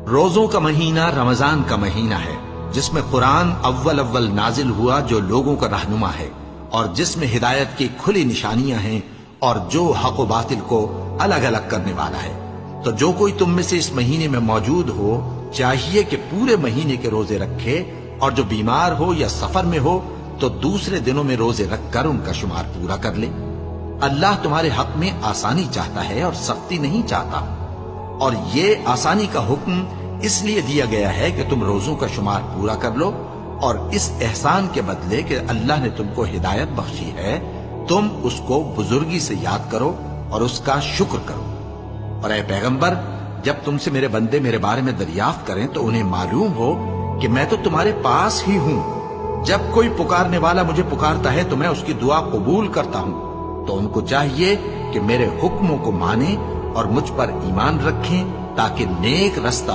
روزوں کا مہینہ رمضان کا مہینہ ہے، جس میں قرآن اول نازل ہوا، جو لوگوں کا رہنما ہے اور جس میں ہدایت کی کھلی نشانیاں ہیں اور جو حق و باطل کو الگ الگ کرنے والا ہے۔ تو جو کوئی تم میں سے اس مہینے میں موجود ہو چاہیے کہ پورے مہینے کے روزے رکھے، اور جو بیمار ہو یا سفر میں ہو تو دوسرے دنوں میں روزے رکھ کر ان کا شمار پورا کر لے۔ اللہ تمہارے حق میں آسانی چاہتا ہے اور سختی نہیں چاہتا، اور یہ آسانی کا حکم اس لیے دیا گیا ہے کہ تم روزوں کا شمار پورا کر لو، اور اس احسان کے بدلے کہ اللہ نے تم کو ہدایت بخشی ہے تم اس کو بزرگی سے یاد کرو اور اس کا شکر کرو۔ اور اے پیغمبر، جب تم سے میرے بندے میرے بارے میں دریافت کریں تو انہیں معلوم ہو کہ میں تو تمہارے پاس ہی ہوں۔ جب کوئی پکارنے والا مجھے پکارتا ہے تو میں اس کی دعا قبول کرتا ہوں، تو ان کو چاہیے کہ میرے حکموں کو مانیں اور مجھ پر ایمان رکھیں تاکہ نیک رستہ